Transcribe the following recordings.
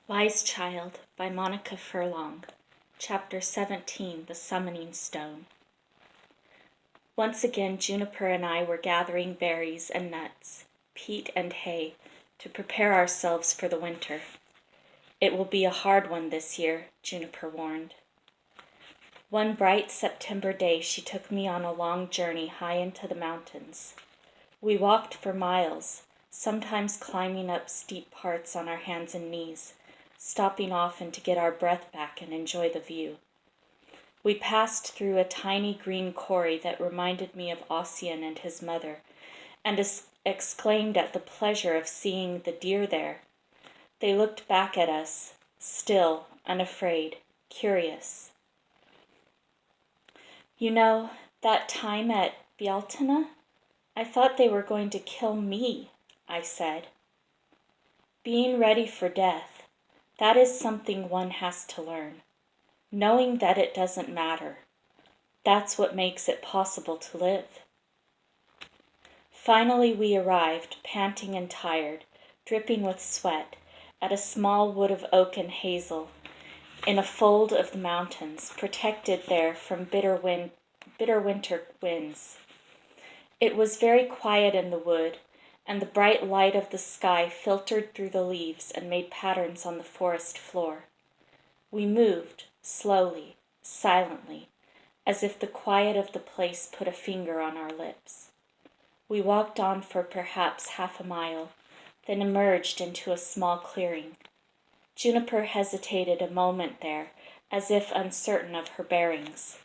Wise Child by Monica Furlong. Chapter 17, The Summoning Stone. Once again, Juniper and I were gathering berries and nuts, peat and hay, to prepare ourselves for the winter. It will be a hard one this year, Juniper warned. One bright September day she took me on a long journey high into the mountains. We walked for miles, sometimes climbing up steep parts on our hands and knees, stopping often to get our breath back and enjoy the view. We passed through a tiny green quarry that reminded me of Ossian and his mother, and exclaimed at the pleasure of seeing the deer there. They looked back at us, still, unafraid, curious. You know, that time at Bealtaine, I thought they were going to kill me, I said. Being ready for death, that is something one has to learn. Knowing that it doesn't matter. That's what makes it possible to live. Finally we arrived, panting and tired, dripping with sweat, at a small wood of oak and hazel, in a fold of the mountains, protected there from bitter winter winds. It was very quiet in the wood, and the bright light of the sky filtered through the leaves and made patterns on the forest floor. We moved, slowly, silently, as if the quiet of the place put a finger on our lips. We walked on for perhaps half a mile, then emerged into a small clearing. Juniper hesitated a moment there, as if uncertain of her bearings.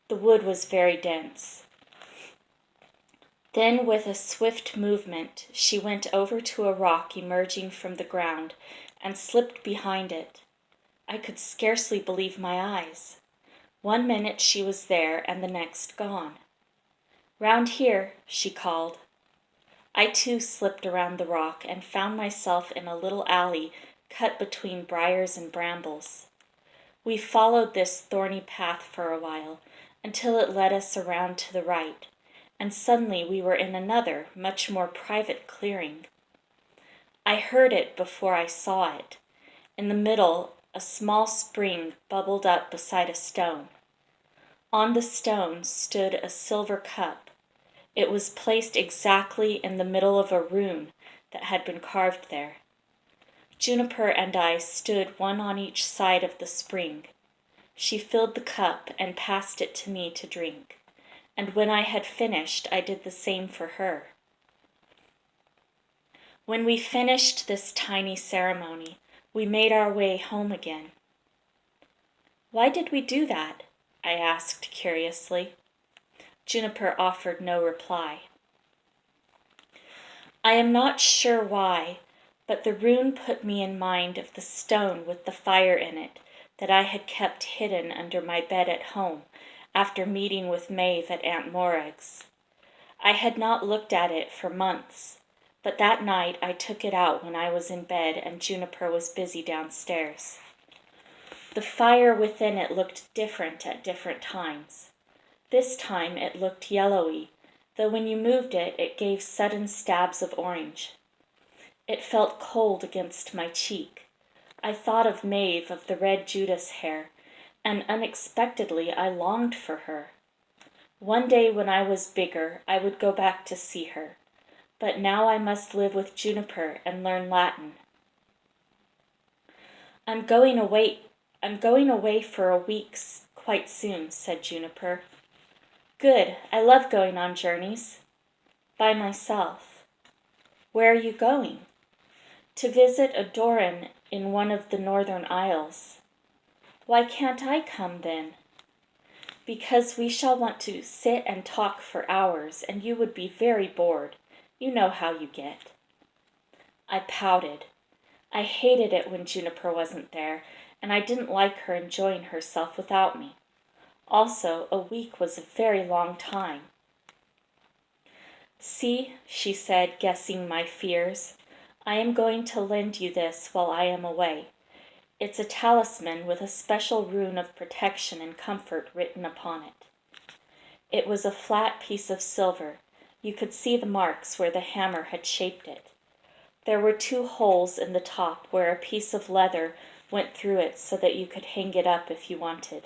The wood was very dense. Then, with a swift movement, she went over to a rock emerging from the ground and slipped behind it. I could scarcely believe my eyes. 1 minute she was there and the next gone. "Round here," she called. I too slipped around the rock and found myself in a little alley cut between briars and brambles. We followed this thorny path for a while, until it led us around to the right, and suddenly we were in another, much more private clearing. I heard it before I saw it. In the middle, a small spring bubbled up beside a stone. On the stone stood a silver cup. It was placed exactly in the middle of a rune that had been carved there. Juniper and I stood one on each side of the spring. She filled the cup and passed it to me to drink, and when I had finished, I did the same for her. When we finished this tiny ceremony, we made our way home again. "Why did we do that?" I asked curiously. Juniper offered no reply. I am not sure why, but the rune put me in mind of the stone with the fire in it that I had kept hidden under my bed at home after meeting with Maeve at Aunt Morag's. I had not looked at it for months, but that night I took it out when I was in bed and Juniper was busy downstairs. The fire within it looked different at different times. This time it looked yellowy, though when you moved it, it gave sudden stabs of orange. It felt cold against my cheek. I thought of Maeve of the red Judas hair, and unexpectedly I longed for her. One day when I was bigger, I would go back to see her, but now I must live with Juniper and learn Latin. I'm going away for a week quite soon," said Juniper. "Good, I love going on journeys." "By myself." "Where are you going?" "To visit a Doran in one of the northern isles." "Why can't I come then?" "Because we shall want to sit and talk for hours, and you would be very bored. You know how you get." I pouted. I hated it when Juniper wasn't there, and I didn't like her enjoying herself without me. Also, a week was a very long time. "See," she said, guessing my fears, "I am going to lend you this while I am away. It's a talisman with a special rune of protection and comfort written upon it." It was a flat piece of silver. You could see the marks where the hammer had shaped it. There were 2 holes in the top where a piece of leather went through it so that you could hang it up if you wanted.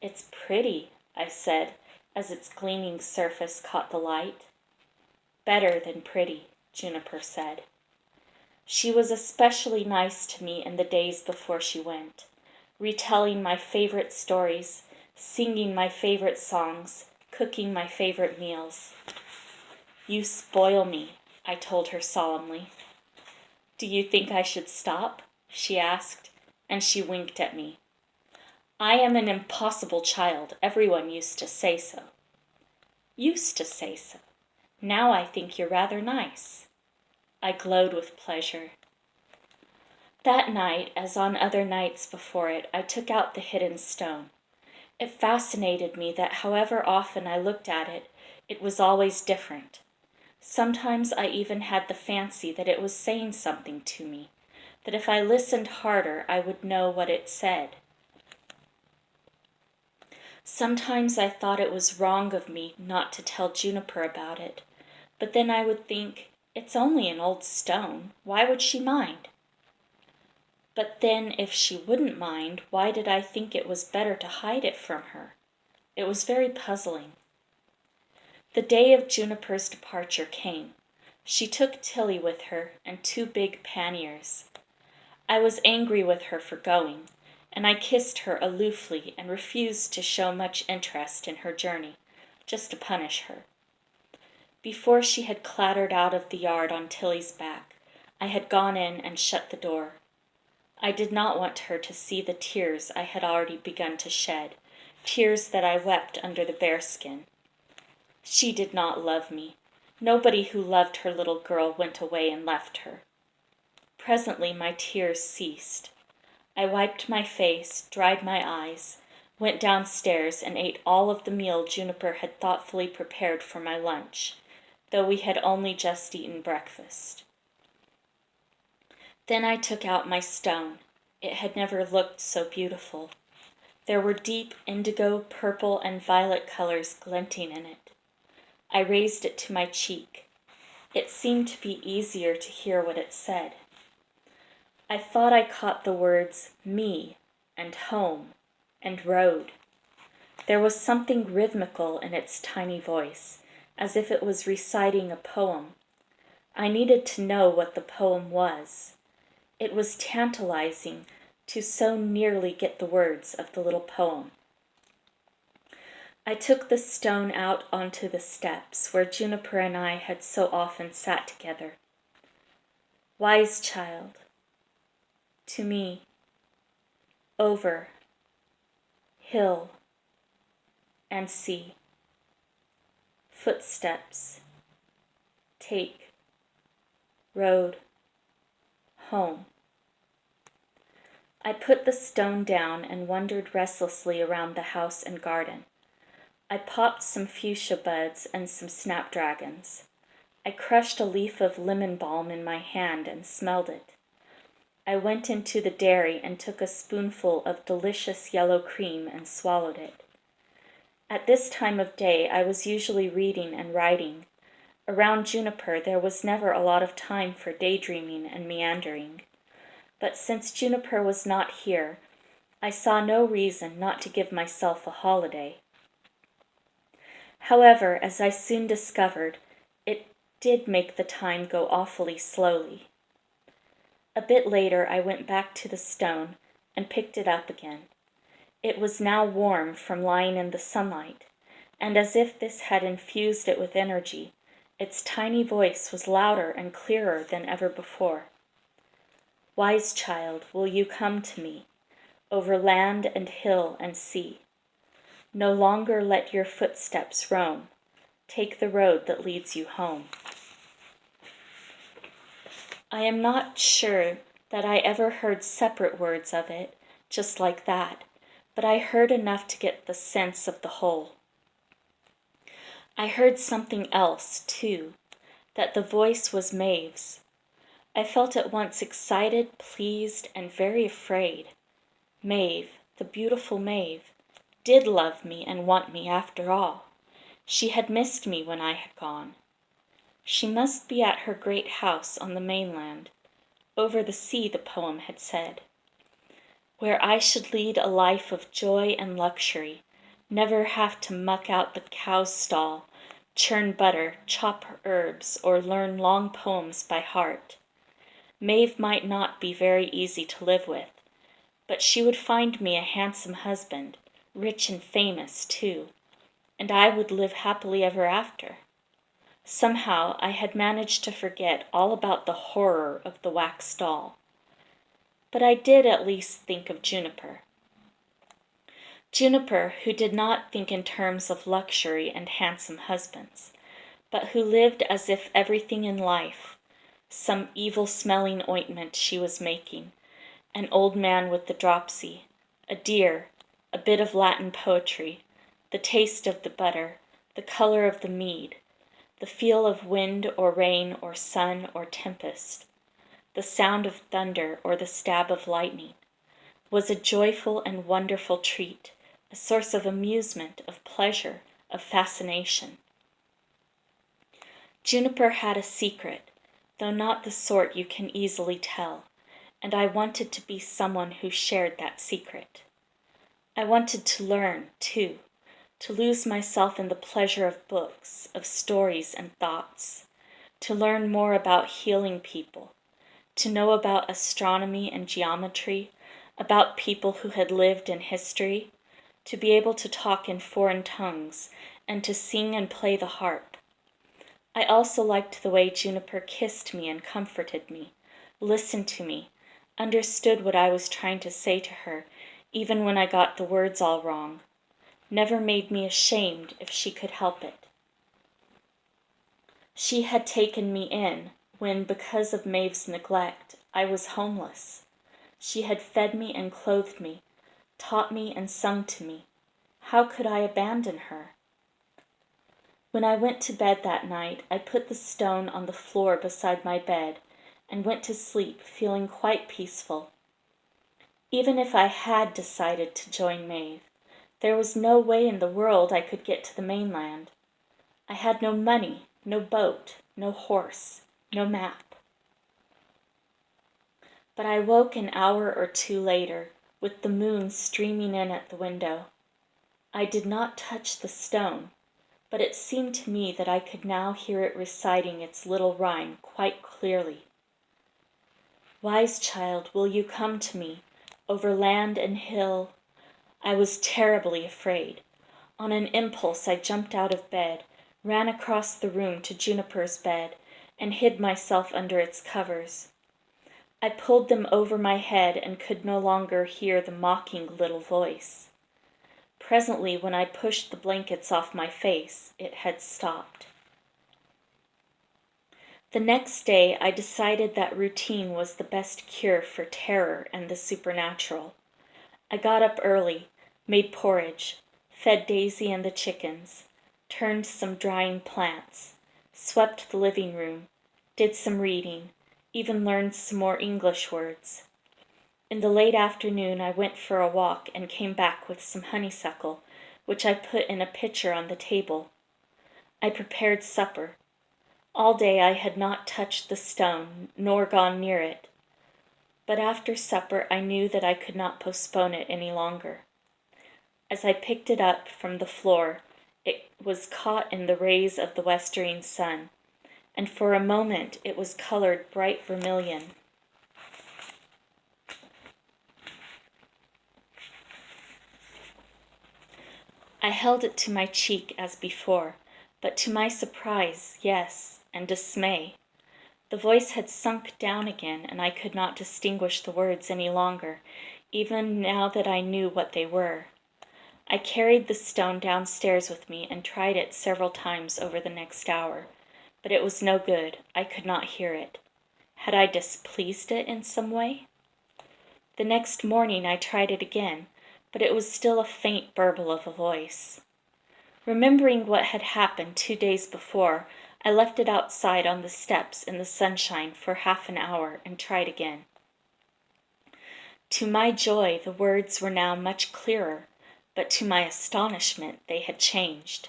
"It's pretty," I said, as its gleaming surface caught the light. "Better than pretty," Juniper said. She was especially nice to me in the days before she went, retelling my favorite stories, singing my favorite songs, cooking my favorite meals. "You spoil me," I told her solemnly. "Do you think I should stop?" she asked, and she winked at me. "I am an impossible child. Everyone used to say so." "Used to say so. Now I think you're rather nice." I glowed with pleasure. That night, as on other nights before it, I took out the hidden stone. It fascinated me that however often I looked at it, it was always different. Sometimes I even had the fancy that it was saying something to me, that if I listened harder I would know what it said. Sometimes I thought it was wrong of me not to tell Juniper about it, but then I would think, it's only an old stone, why would she mind? But then if she wouldn't mind, why did I think it was better to hide it from her? It was very puzzling. The day of Juniper's departure came. She took Tilly with her and 2 big panniers. I was angry with her for going, and I kissed her aloofly and refused to show much interest in her journey, just to punish her. Before she had clattered out of the yard on Tilly's back, I had gone in and shut the door. I did not want her to see the tears I had already begun to shed, tears that I wept under the bearskin. She did not love me. Nobody who loved her little girl went away and left her. Presently my tears ceased. I wiped my face, dried my eyes, went downstairs and ate all of the meal Juniper had thoughtfully prepared for my lunch, though we had only just eaten breakfast. Then I took out my stone. It had never looked so beautiful. There were deep indigo, purple, and violet colors glinting in it. I raised it to my cheek. It seemed to be easier to hear what it said. I thought I caught the words me and home and road. There was something rhythmical in its tiny voice, as if it was reciting a poem. I needed to know what the poem was. It was tantalizing to so nearly get the words of the little poem. I took the stone out onto the steps where Juniper and I had so often sat together. Wise child, to me, over, hill, and sea, footsteps, take, road, home. I put the stone down and wandered restlessly around the house and garden. I popped some fuchsia buds and some snapdragons. I crushed a leaf of lemon balm in my hand and smelled it. I went into the dairy and took a spoonful of delicious yellow cream and swallowed it. At this time of day I was usually reading and writing. Around Juniper there was never a lot of time for daydreaming and meandering. But since Juniper was not here, I saw no reason not to give myself a holiday. However, as I soon discovered, it did make the time go awfully slowly. A bit later I went back to the stone and picked it up again. It was now warm from lying in the sunlight, and as if this had infused it with energy, its tiny voice was louder and clearer than ever before. Wise child, will you come to me, over land and hill and sea? No longer let your footsteps roam. Take the road that leads you home. I am not sure that I ever heard separate words of it, just like that, but I heard enough to get the sense of the whole. I heard something else, too, that the voice was Maeve's. I felt at once excited, pleased, and very afraid. Maeve, the beautiful Maeve, did love me and want me after all. She had missed me when I had gone. She must be at her great house on the mainland. Over the sea, the poem had said, where I should lead a life of joy and luxury, never have to muck out the cow's stall, churn butter, chop herbs, or learn long poems by heart. Maeve might not be very easy to live with, but she would find me a handsome husband, rich and famous too, and I would live happily ever after. Somehow I had managed to forget all about the horror of the wax doll. But I did at least think of Juniper. Juniper, who did not think in terms of luxury and handsome husbands, but who lived as if everything in life, some evil-smelling ointment she was making, an old man with the dropsy, a deer, a bit of Latin poetry, the taste of the butter, the color of the mead, the feel of wind or rain or sun or tempest, the sound of thunder or the stab of lightning, was a joyful and wonderful treat, a source of amusement, of pleasure, of fascination. Juniper had a secret, though not the sort you can easily tell, and I wanted to be someone who shared that secret. I wanted to learn, too, to lose myself in the pleasure of books, of stories and thoughts, to learn more about healing people, to know about astronomy and geometry, about people who had lived in history, to be able to talk in foreign tongues, and to sing and play the harp. I also liked the way Juniper kissed me and comforted me, listened to me, understood what I was trying to say to her, even when I got the words all wrong, never made me ashamed if she could help it. She had taken me in when, because of Maeve's neglect, I was homeless. She had fed me and clothed me, taught me and sung to me. How could I abandon her? When I went to bed that night, I put the stone on the floor beside my bed and went to sleep feeling quite peaceful. Even if I had decided to join Maeve, there was no way in the world I could get to the mainland. I had no money, no boat, no horse, no map. But I woke an hour or two later, with the moon streaming in at the window. I did not touch the stone, but it seemed to me that I could now hear it reciting its little rhyme quite clearly. Wise child, will you come to me, over land and hill? I was terribly afraid. On an impulse I jumped out of bed, ran across the room to Juniper's bed, and hid myself under its covers. I pulled them over my head and could no longer hear the mocking little voice. Presently, when I pushed the blankets off my face, it had stopped. The next day, I decided that routine was the best cure for terror and the supernatural. I got up early, made porridge, fed Daisy and the chickens, turned some drying plants, swept the living room, did some reading, even learned some more English words. In the late afternoon I went for a walk and came back with some honeysuckle, which I put in a pitcher on the table. I prepared supper. All day I had not touched the stone, nor gone near it. But after supper I knew that I could not postpone it any longer. As I picked it up from the floor, it was caught in the rays of the westering sun, and for a moment it was colored bright vermilion. I held it to my cheek as before, but to my surprise, yes, and dismay. The voice had sunk down again, and I could not distinguish the words any longer, even now that I knew what they were. I carried the stone downstairs with me and tried it several times over the next hour, but it was no good. I could not hear it. Had I displeased it in some way? The next morning I tried it again, but it was still a faint burble of a voice. Remembering what had happened 2 days before, I left it outside on the steps in the sunshine for half an hour and tried again. To my joy, the words were now much clearer, but to my astonishment they had changed.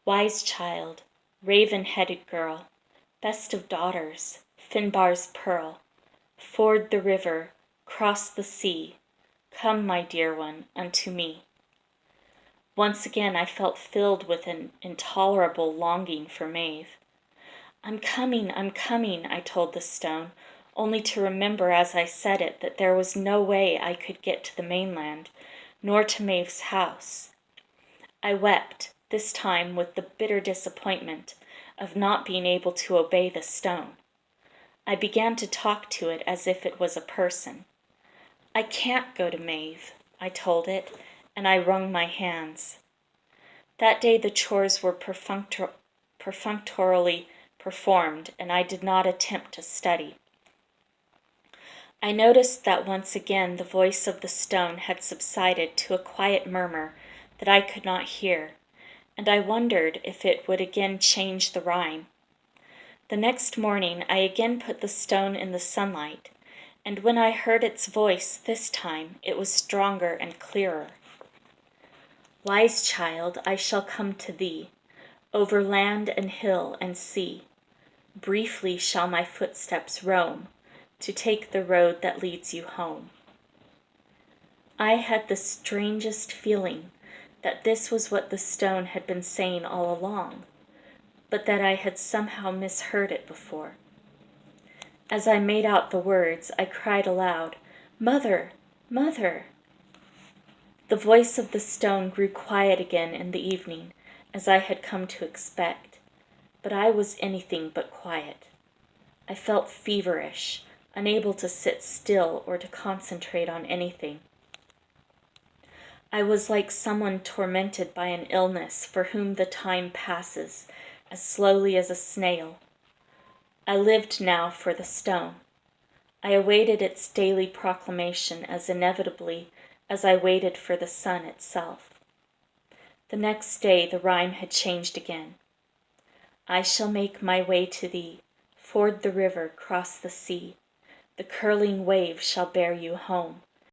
Wise child, Raven-headed girl, best of daughters, Finbar's pearl, ford the river, cross the sea, come, my dear one, unto me. Once again I felt filled with an intolerable longing for Maeve. I'm coming, I told the stone, only to remember as I said it that there was no way I could get to the mainland, nor to Maeve's house. I wept, this time with the bitter disappointment of not being able to obey the stone. I began to talk to it as if it was a person. I can't go to Maeve, I told it, and I wrung my hands. That day the chores were perfunctorily performed, and I did not attempt to study. I noticed that once again the voice of the stone had subsided to a quiet murmur that I could not hear, and I wondered if it would again change the rhyme. The next morning I again put the stone in the sunlight, and when I heard its voice this time it was stronger and clearer. Wise child, I shall come to thee, over land and hill and sea. Briefly shall my footsteps roam, to take the road that leads you home. I had the strangest feeling that this was what the stone had been saying all along, but that I had somehow misheard it before. As I made out the words, I cried aloud, "Mother! Mother!" The voice of the stone grew quiet again in the evening, as I had come to expect, but I was anything but quiet. I felt feverish, unable to sit still or to concentrate on anything. I was like someone tormented by an illness for whom the time passes as slowly as a snail. I lived now for the stone. I awaited its daily proclamation as inevitably as I waited for the sun itself. The next day the rhyme had changed again. I shall make my way to thee, ford the river, cross the sea. The curling wave shall bear you home.